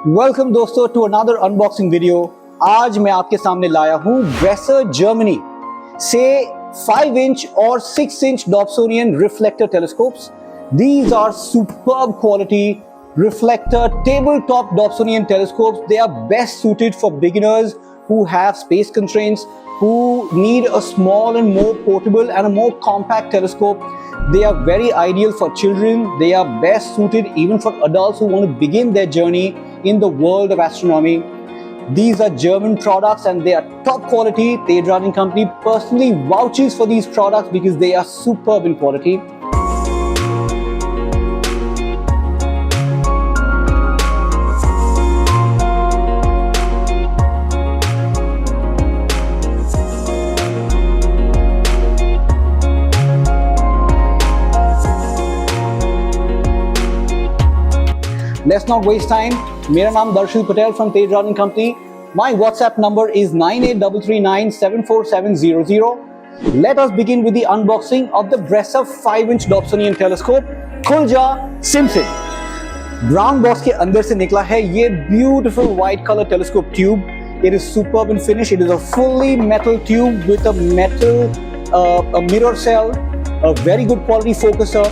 Welcome दोस्तों to another unboxing video. आज मैं आपके सामने लाया हूँ ब्रेसर जर्मनी से 5 इंच और 6 inch Dobsonian reflector telescopes. These are superb quality reflector tabletop Dobsonian telescopes. They are best suited for beginners who have space constraints, who need a small and more portable and a more compact telescope. They are very ideal for children. They are best suited even for adults who want to begin their journey in the world of astronomy. These are German products and they are top quality. Tejraj and company personally vouches for these products because they are superb in quality. Let's not waste time. मेरा नाम दर्शन Patel from Tejraj and company. My WhatsApp number is 9833974700. Let us begin with the unboxing of the BRESSER 5-inch Dobsonian telescope. खुल जा SIM से। Brown box के अंदर से निकला है ये beautiful white color telescope tube. It is superb in finish. It is a fully metal tube with a metal a mirror cell, a very good quality focuser.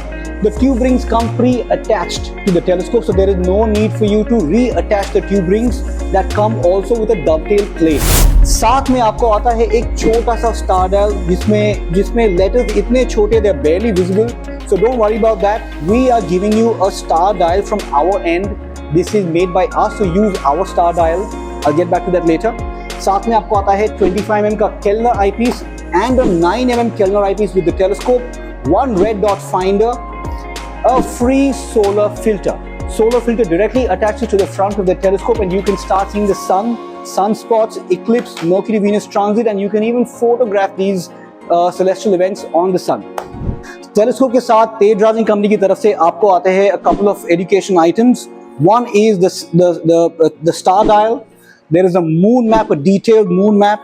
The tube rings come pre-attached to the telescope, so there is no need for you to reattach the tube rings that come also with a dovetail plate. साथ में आपको आता है एक छोटा सा star dial जिसमें letters इतने छोटे they are barely visible. So don't worry about that. We are giving you a star dial from our end. This is made by us, so use our star dial. I'll get back to that later. साथ में आपको आता है 25 mm का Kellner eyepiece and a 9 mm Kellner eyepiece with the telescope, one red dot finder, a free solar filter. Solar filter directly attaches to the front of the telescope and you can start seeing the sun, sunspots, eclipse, Mercury-Venus transit, and you can even photograph these celestial events on the sun. Telescope के साथ Tejraj and company की तरफ से आपको आते हैं a couple of education items. One is the star dial. There is a moon map, a detailed moon map.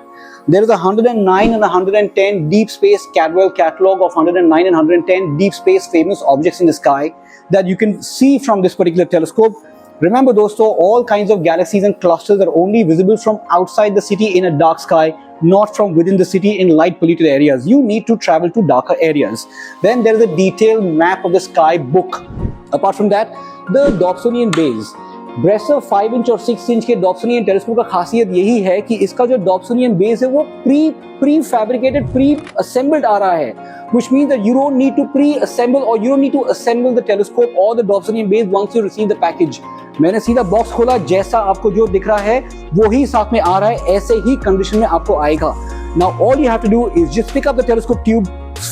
There is a 109 and 110 deep space Cadwell catalog of 109 and 110 deep space famous objects in the sky that you can see from this particular telescope. Remember दोस्तों, all kinds of galaxies and clusters are only visible from outside the city in a dark sky, not from within the city in light polluted areas. You need to travel to darker areas. Then there is a detailed map of the sky book. Apart from that, the Dobsonian base. Pressure 5 inch और 6 inch के डॉब्सोनियन telescope का खासियत यही है कि इसका जो डॉब्सोनियन base है वो प्री फैब्रिकेटेड, प्री असेंबल्ड आ रहा है, which means that you don't need to pre-assemble or you don't need to assemble the telescope or the Dobsonian base once you receive the package. मैंने सीधा बॉक्स खोला, जैसा आपको जो दिख रहा है वो ही साथ में आ रहा है, ऐसे ही कंडीशन में आपको आएगा. Now all you have to do is just pick up the telescope tube,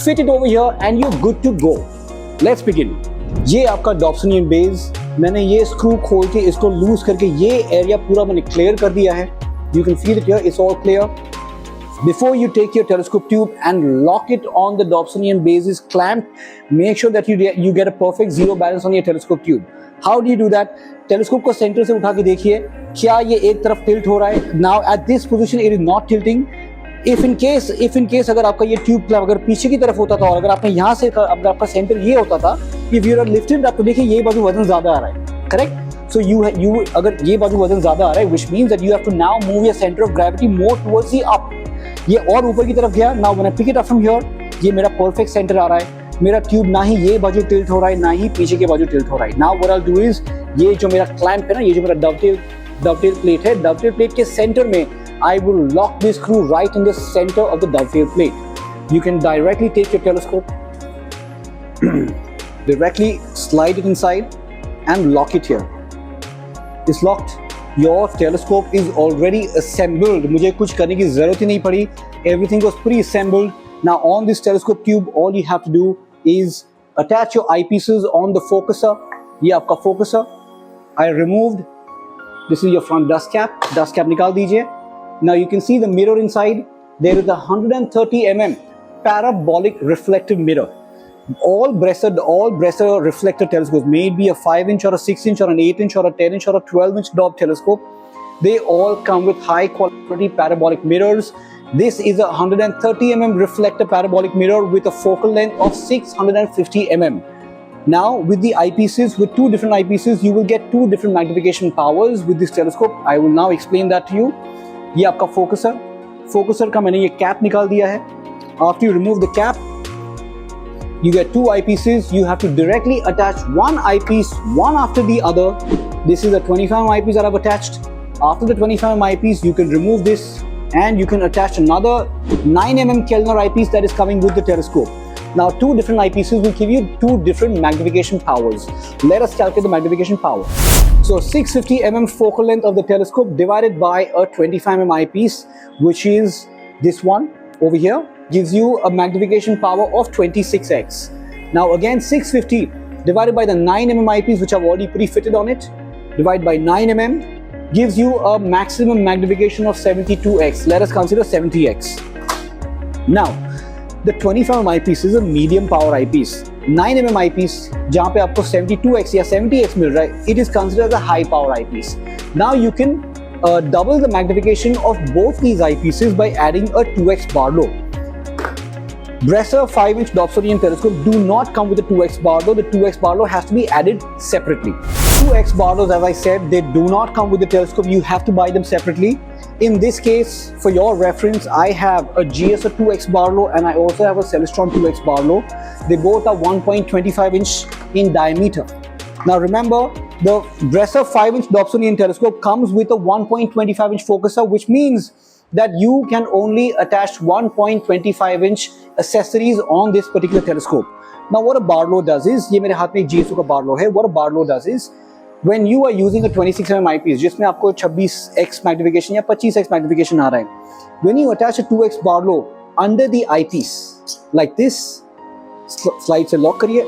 fit it over here and you're good to go. Let's begin. ये आपका डॉब्सोनियन बेस. मैंने ये स्क्रू खोल के इसको लूज करके ये एरिया पूरा मैंने क्लियर कर दिया है. You can feel it here, it's all clear. Before you take your telescope tube and lock it on the Dobsonian base's clamp, make sure that you get a perfect zero balance on your telescope tube. How do you do that? Telescope को centre से उठा के देखिए, क्या ये एक तरफ tilt हो रहा है? Now at this position it is not tilting. If in case अगर आपका ये ट्यूब क्लैंप अगर पीछे की तरफ होता था और अगर आपने यहाँ से अगर आपका सेंटर ये होता था, if you are lifted up, तो देखिए ये बाजू वजन ज्यादा आ रहा है, करेक्ट? So you अगर ये बाजू वजन ज्यादा आ रहा है, which means that you have to now move your center of gravity more towards the up. ये और ऊपर की तरफ गया. Now when I pick it up from here, ये मेरा perfect center आ रहा है. मेरा ट्यूब ना ही ये बाजू टिल्ट हो रहा है, ना ही पीछे के बाजू टिल्ट हो रहा है. Now what I'll do is, ये जो मेरा क्लैंप है ना, ये जो मेरा dovetail plate है, dovetail plate के सेंटर में I will lock this screw right in the center of the dovetail plate. You can directly take your telescope, directly slide it inside and lock it here. It's locked. Your telescope is already assembled. मुझे कुछ करने की जरूरत ही नहीं पड़ी. Everything was pre-assembled. Now on this telescope tube, all you have to do is attach your eyepieces on the focuser. ये आपका focuser. I removed. This is your front dust cap. Dust cap निकाल दीजिए. Now you can see the mirror inside. There is a 130 mm parabolic reflective mirror. All BRESSER reflector telescopes, may it be a 5 inch or a 6 inch or an 8 inch or a 10 inch or a 12 inch Dob telescope, they all come with high quality parabolic mirrors. This is a 130 mm reflector parabolic mirror with a focal length of 650 mm. Now with the eyepieces, with two different eyepieces, you will get two different magnification powers with this telescope. I will now explain that to you. ये आपका focuser का मैंने ये cap निकाल दिया है. After you remove the cap, you get two eyepieces. You have to directly attach one eyepiece, one after the other. This is a 25mm eyepiece that I've attached. After the 25mm eyepiece, you can remove this and you can attach another 9mm Kellner eyepiece that is coming with the telescope. Now, two different eyepieces will give you two different magnification powers. Let us calculate the magnification power. So 650mm focal length of the telescope divided by a 25mm eyepiece, which is this one over here, gives you a magnification power of 26x. Now again, 650 divided by the 9mm eyepiece, which I've already pre-fitted on it, divided by 9mm, gives you a maximum magnification of 72x. Let us consider 70x. Now, the 25mm eyepiece is a medium power eyepiece. 9mm eyepiece, जहाँ पे आपको 72x या 70x मिल रहा है, it is considered as a high power eyepiece. Now you can double the magnification of both these eyepieces by adding a 2x Barlow. BRESSER 5-inch Dobsonian telescope do not come with a 2x Barlow. The 2x Barlow has to be added separately. 2x Barlows, as I said, they do not come with the telescope. You have to buy them separately. In this case, for your reference, I have a GSO 2x Barlow and I also have a Celestron 2x Barlow. They both are 1.25 inch in diameter. Now remember, the BRESSER 5-inch Dobsonian telescope comes with a 1.25 inch focuser, which means that you can only attach 1.25 inch accessories on this particular telescope. Now what a Barlow does is, ये मेरे हाथ में एक GSO का Barlow है. What a Barlow does is, when you are using a 26mm eyepiece, जिसमें आपको 26x magnification या 25x magnification आ रहा है, when you attach a 2x Barlow under the eyepiece like this, slide से लॉक करिए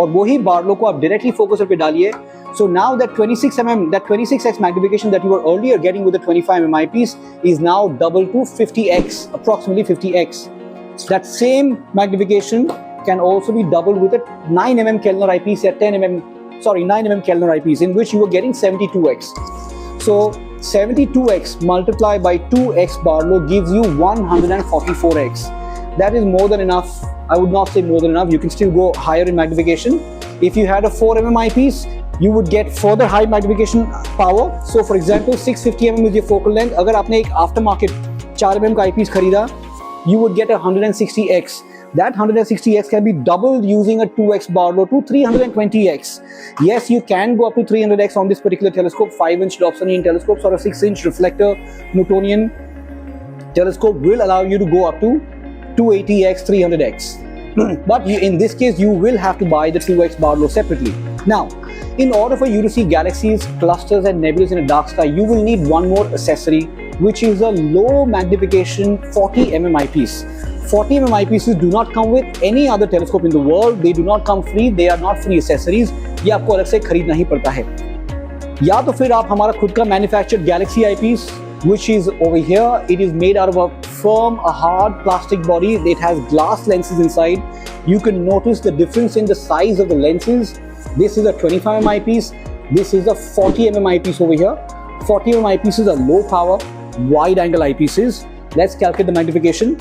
और वही Barlow को आप डायरेक्टली फोकसर पे डालिए. So now that 26x magnification that you were earlier getting with the 25mm eyepiece is now double to 50x, approximately 50x. That same magnification can also be doubled with a 9mm Kellner eyepiece or 9mm Kellner eyepiece, in which you are getting 72x. So 72x multiplied by 2x Barlow gives you 144x. That is more than enough. I would not say more than enough. You can still go higher in magnification. If you had a 4mm eyepiece, you would get further high magnification power. So for example, 650mm is your focal length. अगर आपने एक aftermarket 4mm का eyepiece खरीदा, you would get a 160x. That 160x can be doubled using a 2x Barlow to 320x. Yes, you can go up to 300x on this particular telescope. 5-inch Dobsonian telescopes or a 6-inch reflector Newtonian telescope will allow you to go up to 280x, 300x. But in this case, you will have to buy the 2x Barlow separately. Now, in order for you to see galaxies, clusters and nebulas in a dark sky, you will need one more accessory, which is a low magnification 40mm eyepiece. 40mm eyepieces do not come with any other telescope in the world. They do not come free. They are not free accessories. ये आपको अलग से खरीदना ही पड़ता है. या तो फिर आप हमारा खुद का manufactured galaxy eyepiece, which is over here. It is made out of a firm, a hard plastic body. It has glass lenses inside. You can notice the difference in the size of the lenses. This is a 25mm eyepiece. This is a 40mm eyepiece over here. 40mm eyepieces are low power, wide angle eyepieces. Let's calculate the magnification.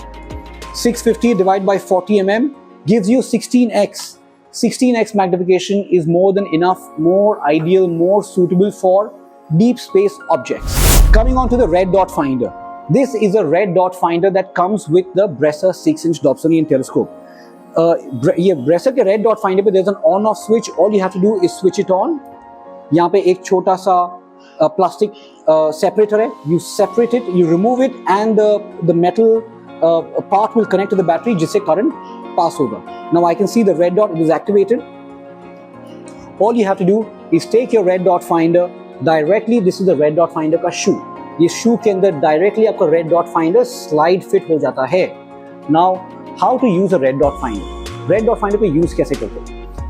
650 divided by 40mm gives you 16x. 16x magnification is more than enough, more ideal, more suitable for deep space objects. Coming on to the red dot finder. This is a red dot finder that comes with the BRESSER 6-inch Dobsonian telescope. ये BRESSER के red dot finder पे there's an on off switch. All you have to do is switch it on. यहाँ पे एक छोटा सा plastic separator है. You separate it, you remove it, and the metal part will connect to the battery, जिससे current pass होगा. Now I can see the red dot, it is activated. All you have to do is take your red dot finder directly. This is the red dot finder का shoe. ये shoe के अंदर directly आपका red dot finder slide fit हो जाता है. Now how to use a red dot finder? Red dot finder को use कैसे करते हैं?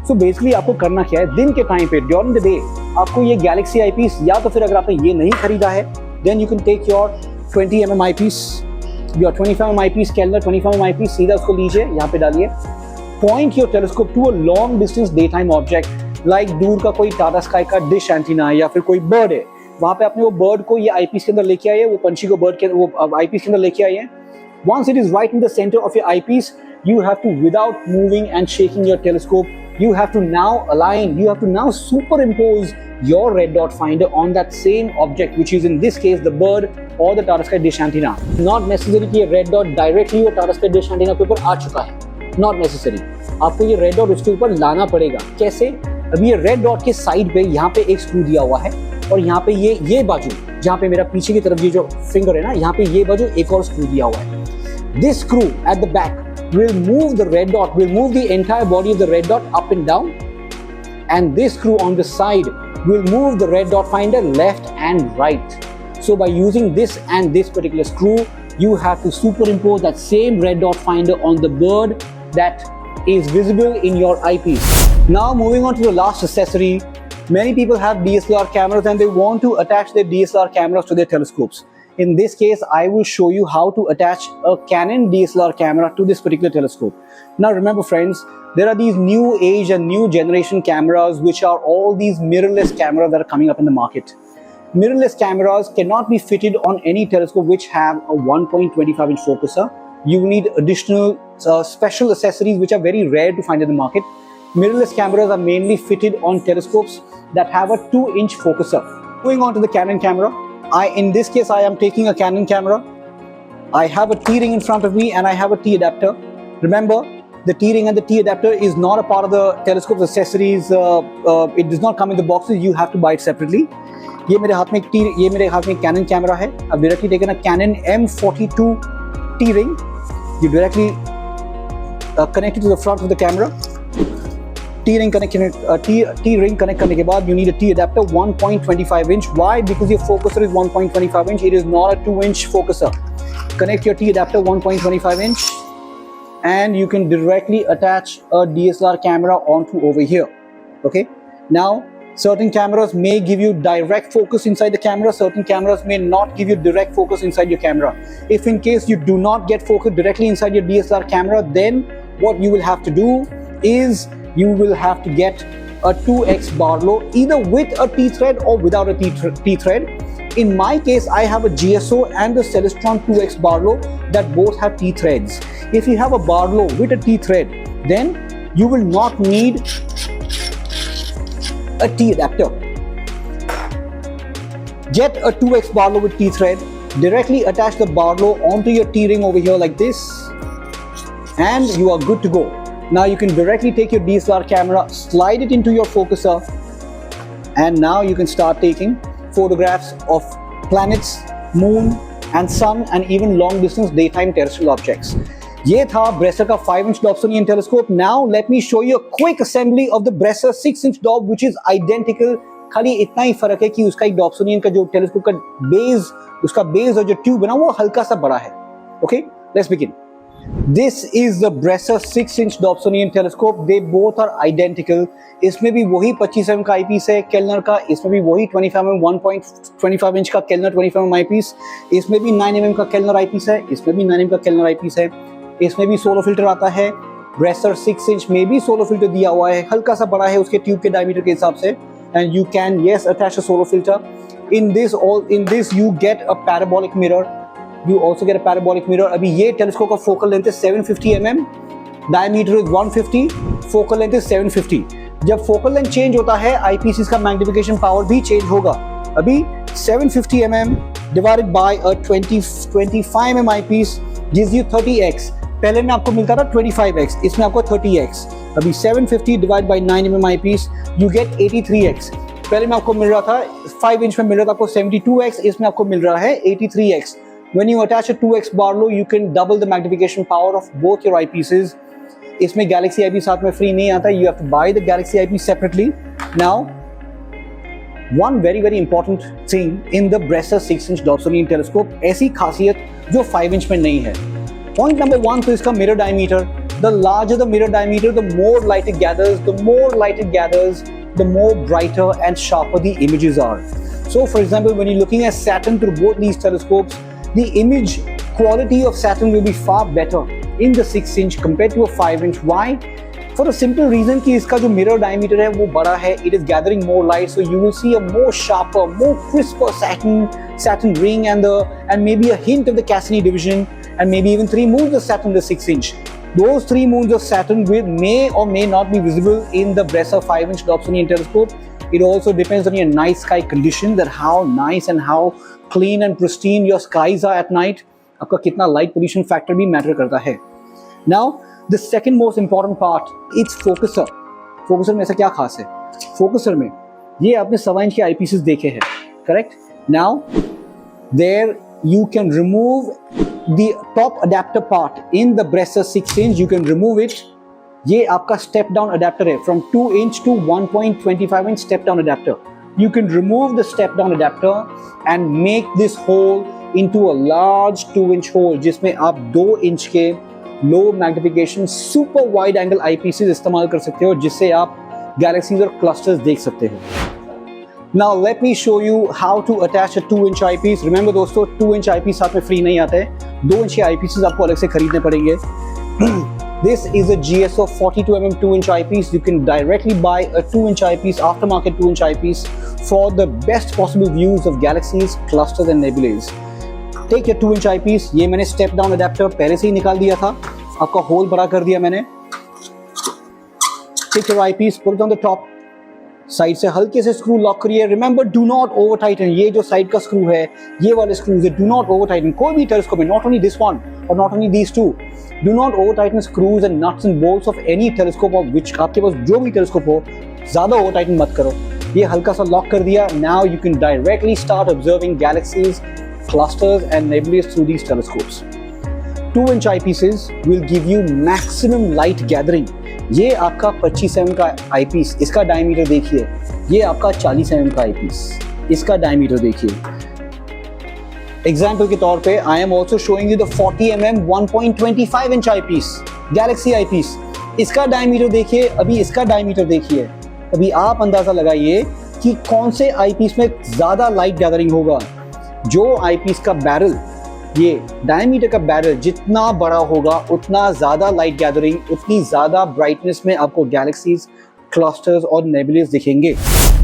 So basically आपको करना क्या है? दिन के टाइम पे during the day आपको ये galaxy eyepiece, या तो फिर अगर आपने ये नहीं खरीदा है, then you can take your 20mm eyepiece, your 25mm eyepiece, Kellner 25mm eyepiece, सीधा उसको लीजिए, यहाँ पे डालिए. Point your telescope to a long distance daytime object, like दूर का कोई टाटा स्काई का डिश एंटीना है या फिर कोई बर्ड है, वहाँ पे आपने वो बर्ड को ये आईपीस के अंदर लेके आइए, वो पंछी को बर्ड के वो आईपीस के अंदर लेके आइए. Once it is right in the center of your eyepiece, you have to, without moving and shaking your telescope, you have to now align, you have to now superimpose your red dot finder on that same object, which is in this case the bird or the Tata Sky dish antenna. Not necessary कि ये red dot directly वो Tata Sky dish antenna के ऊपर आ चुका है, not necessary. आपको ये red dot उसके ऊपर लाना पड़ेगा. कैसे? अभी ये red dot के साइड पे यहाँ पे एक स्क्रू दिया हुआ है और यहाँ पे ये बाजू जहाँ पे मेरा पीछे की तरफ ये जो फिंगर है ना, यहाँ पे ये बाजू एक और स्क्रू दिया हुआ है. This screw at the back will move the red dot, will move the entire body of the red dot up and down, and this screw on the side will move the red dot finder left and right. So by using this and this particular screw, you have to superimpose that same red dot finder on the bird that is visible in your eyepiece. Now moving on to the last accessory. Many people have DSLR cameras and they want to attach their DSLR cameras to their telescopes. In this case, I will show you how to attach a Canon DSLR camera to this particular telescope. Now remember friends, there are these new age and new generation cameras which are all these mirrorless cameras that are coming up in the market. Mirrorless cameras cannot be fitted on any telescope which have a 1.25-inch focuser. You need additional special accessories which are very rare to find in the market. Mirrorless cameras are mainly fitted on telescopes that have a 2-inch focuser. Moving on to the Canon camera. In this case, I am taking a Canon camera. I have a T-ring in front of me and I have a T-adapter. Remember, the T-ring and the T-adapter is not a part of the telescope's accessories. It does not come in the boxes. You have to buy it separately. ये मेरे हाथ में एक Canon camera है. I've directly taken a Canon M42 T-ring. You directly connect it to the front of the camera. T-ring connect करने के बाद you need a T-adapter 1.25-inch. Why? Because your focuser is 1.25-inch. It is not a 2-inch focuser. Connect your T-adapter 1.25-inch and you can directly attach a DSLR camera onto over here. Okay. Now, certain cameras may give you direct focus inside the camera. Certain cameras may not give you direct focus inside your camera. If in case you do not get focus directly inside your DSLR camera, then what you will have to do is you will have to get a 2x Barlow, either with a T-thread or without a T-thread. In my case, I have a GSO and the Celestron 2x Barlow that both have T-threads. If you have a Barlow with a T-thread, then you will not need a T-adapter. Get a 2x Barlow with T-thread, directly attach the Barlow onto your T-ring over here like this, and you are good to go. Now you can directly take your DSLR camera, slide it into your focuser, and now you can start taking photographs of planets, moon and sun and even long distance daytime terrestrial objects. ये था BRESSER का 5-inch Dobsonian telescope. Now let me show you a quick assembly of the BRESSER 6-inch Dob, which is identical. खाली इतना ही फर्क है कि उसका एक Dobsonian का जो telescope का बेस, उसका बेस और जो ट्यूब है ना, वो हल्का सा बड़ा है. Okay, let's begin. This is the BRESSER 6-inch Dobsonian telescope. They both are identical. इसमें भी वही 25mm का eyepiece है Kellner का, इसमें भी वही 25mm 1.25-inch का Kellner 25mm eyepiece, इसमें भी 9mm का Kellner eyepiece है, इसमें भी 9mm का Kellner eyepiece है, इसमें भी सोलो फिल्टर आता है. BRESSER 6-inch में भी सोलो फिल्टर दिया हुआ है, हल्का सा बड़ा है उसके ट्यूब के डायमीटर के हिसाब से, and you can attach a solo filter. In this you get a parabolic mirror. You also get a parabolic mirror. अभी ये टेलीस्कोप का फोकल लेंथ है 750 mm, diameter is 150, focal length is 750. जब focal length change होता है, आईपीसीज का magnification power भी change होगा. अभी 750 mm divided by a 25 mm eyepiece gives you 30x. पहले में आपको मिलता था 25x, इसमें आपको 30x. अभी 750 divide by 9 mm eyepiece you get 83x. पहले में आपको मिल रहा था 5 इंच में मिल रहा था आपको 72x, इसमें आपको मिल रहा है 83x. When you attach a 2x Barlow, you can double the magnification power of both your eyepieces. इसमें Galaxy eyepiece साथ में free नहीं आता. You have to buy the Galaxy eyepiece separately. Now, one very important thing in the BRESSER 6-inch Dobsonian telescope, ऐसी खासियत जो 5-inch में नहीं है. Point number 1 तो इसका mirror diameter. The larger the mirror diameter, the more light it gathers. The more light it gathers, the more brighter and sharper the images are. So, for example, when you're looking at Saturn through both these telescopes, the image quality of Saturn will be far better in the 6-inch compared to a 5-inch. Why? For a simple reason कि इसका जो mirror diameter है वो बड़ा है. It is gathering more light, so you will see a more sharper, more crisper Saturn ring and maybe a hint of the Cassini division, and maybe even 3 moons of Saturn the 6-inch. Those three moons of Saturn may or may not be visible in the BRESSER 5-inch Dobsonian telescope. It also depends on your night sky conditions, that how nice and how clean and pristine your skies are at night. आपका कितना light pollution factor भी matter करता है. Now, the second most important part, it's focuser. Focuser में ऐसा क्या खास है? Focuser में ये आपने 1.25 इंच के eyepieces देखे हैं, correct? Now, there you can remove the top adapter part in the BRESSER 6-inch. You can remove it. ये आपका step down adapter है, from 2 inch to 1.25 inch step down adapter. You can remove the step down adapter and make this hole into a large 2-inch hole, जिसमें आप 2 inch के low magnification super wide angle eyepieces इस्तेमाल कर सकते हो, जिससे आप galaxies और clusters देख सकते हो. Now let me show you how to attach a 2-inch eyepiece. Remember दोस्तों, 2-inch eyepiece साथ में free नहीं आता है, 2 इंच के eyepieces आपको अलग से खरीदने पड़ेंगे. This is a GSO 42mm 2-inch eyepiece. You can directly buy a 2-inch eyepiece, aftermarket 2-inch eyepiece, for the best possible views of galaxies, clusters and nebulae. Take your 2-inch eyepiece. ये मैंने step down adapter पहले से ही निकाल दिया था, आपका hole बड़ा कर दिया मैंने. Take your eyepiece, put it on the top. Side से हल्के से स्क्रू लॉक करिए. Remember, do not over Titan. ये जो साइड का स्क्रू है, ये वाले स्क्रूज है, डू नॉट ओवर टाइटन. कोई भी टेलीस्कोप में, नॉट ओनली दिस वन और not only these two, do not over tighten screws and nuts and bolts of any telescope of which, आपके पास जो भी टेलीस्कोप हो, ज्यादा ओवर टाइटन मत करो. ये हल्का सा लॉक कर दिया. Now you can directly start observing galaxies, clusters and nebulae through these telescopes. 2-inch eyepieces will give you maximum light gathering. ये आपका 25 mm का eyepiece, इसका डायमीटर देखिए. ये आपका 40 mm का eyepiece, इसका डायमीटर देखिए. एग्जाम्पल के तौर पे I am also showing you the 40 mm 1.25 inch eyepiece, Galaxy eyepiece. इसका डायमीटर देखिए, अभी इसका डायमीटर देखिए. अभी आप अंदाजा लगाइए कि कौन से eyepiece में ज्यादा लाइट गैदरिंग होगा. जो eyepiece का बैरल, ये डायमीटर का बैरल जितना बड़ा होगा, उतना ज्यादा लाइट गैदरिंग, उतनी ज्यादा ब्राइटनेस में आपको गैलेक्सीज, क्लस्टर्स और नेबुलास दिखेंगे.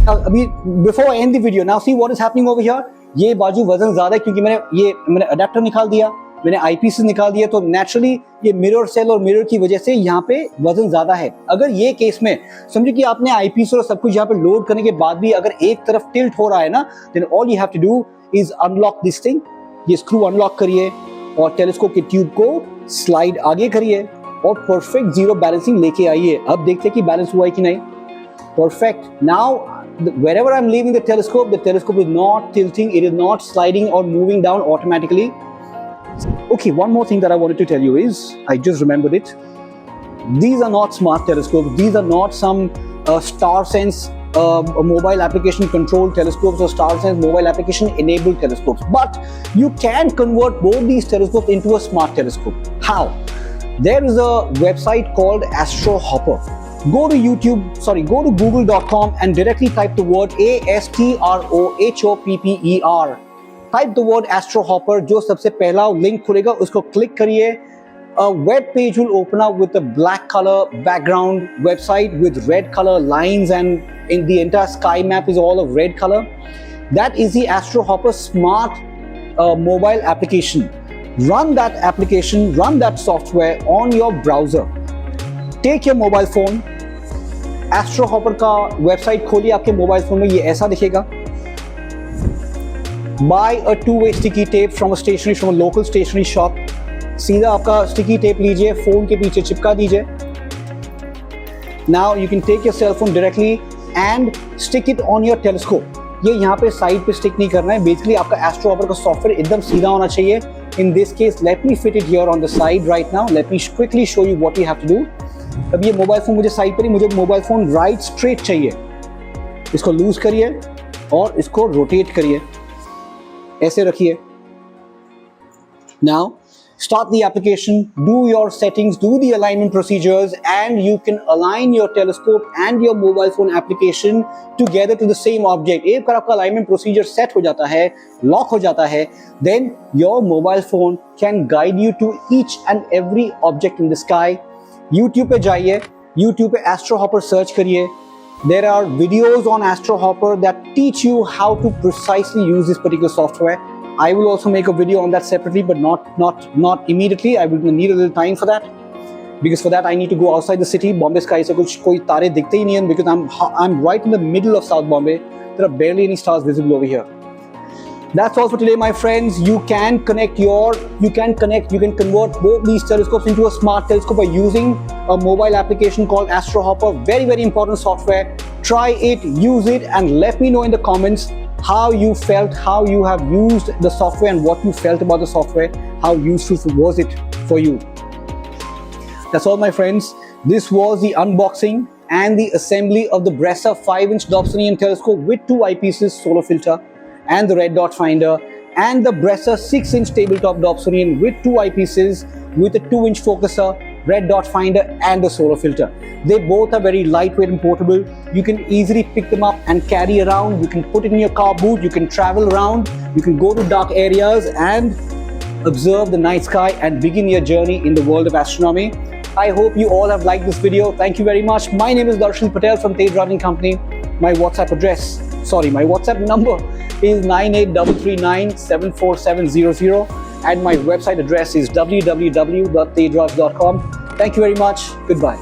अभी before I and the video, now see what is happening over here. ये बाजू वजन ज्यादा है क्योंकि मैंने अडेप्टर निकाल दिया, मैंने आईपीसेस निकाल दिया, तो नेचुरली ये मिरर सेल और मिरर की वजह से यहाँ पे वजन ज्यादा है. अगर ये केस में समझो कि आपने आईपीस और सब कुछ यहाँ पे लोड करने के बाद भी अगर एक तरफ टिल्ट हो रहा है ना, then all you have to do is unlock this thing. ये स्क्रू अनलॉक करिए और टेलीस्कोप के ट्यूब को स्लाइड आगे करिए और परफेक्ट जीरो बैलेंसिंग लेके आइए. अब देखते हैं कि बैलेंस हुआ है कि नहीं. Perfect. Now wherever I'm leaving the telescope is not tilting, it is not sliding or moving down automatically. Okay, one more thing that I wanted to tell you is, I just remembered it. These are not smart telescopes. These are not some StarSense mobile application controlled telescopes or StarSense mobile application enabled telescopes. But you can convert both these telescopes into a smart telescope. How? There is a website called AstroHopper. Go to google.com and directly type the word ASTROHOPPER. Type the word AstroHopper. जो सबसे पहला link खुलेगा उसको click करिए. A web page will open up with a black color background website with red color lines, and in the entire sky map is all of red color. That is the AstroHopper smart mobile application. Run that application, run that software on your browser. Take your mobile phone, AstroHopper का website खोलिए आपके mobile phone में, ये ऐसा दिखेगा. Buy a two-way sticky tape from a local stationery shop. सीधा आपका sticky tape लीजिए, फोन के पीछे चिपका दीजिए. Now you can take your cell phone directly and stick it on your telescope. ये यहाँ पे साइड पे स्टिक नहीं करना है. बेसिकली आपका AstroHopper का सॉफ्टवेयर एकदम सीधा होना चाहिए. In this case, let me fit it here on the side right now. Let me quickly show you what you have to do. अब ये मोबाइल फोन मुझे साइड पर ही, मुझे मोबाइल फोन राइट स्ट्रेट चाहिए. इसको लूज करिए और इसको रोटेट करिए, ऐसे रखिए. Now start the application, do your settings, do the alignment procedures, and you can align your telescope and your mobile phone application together to the same object. एक बार आपका alignment procedure set हो जाता है, lock हो जाता है, then your mobile phone can guide you to each and every object in the sky. YouTube पे जाइए, YouTube पे AstroHopper सर्च करिए. There are videos on AstroHopper that teach you how to precisely use this particular software. I will also make a video on that separately, but not immediately. I will need a little time for that. because for that I need to go outside the city. Bombay sky se kuch koi tare dikhte hi nahi hain because I'm right in the middle of South Bombay. There are barely any stars visible over here. That's all for today, my friends. You can convert both these telescopes into a smart telescope by using a mobile application called Astro Hopper. Very, very important software. Try it, use it, and let me know in the comments how you felt, how you have used the software and what you felt about the software. How useful was it for you? That's all, my friends. This was the unboxing and the assembly of the BRESSER 5-inch Dobsonian telescope with 2 eyepieces, solar filter, and the red dot finder, and the BRESSER 6-inch tabletop Dobsonian with 2 eyepieces with a 2-inch focuser, red dot finder, and the solar filter. They both are very lightweight and portable. You can easily pick them up and carry around. You can put it in your car boot. You can travel around. You can go to dark areas and observe the night sky and begin your journey in the world of astronomy. I hope you all have liked this video. Thank you very much. My name is Darshan Patel from Tejraj and Company. My WhatsApp number is 9833974700 and my website address is www.tejraj.com. Thank you very much. Goodbye.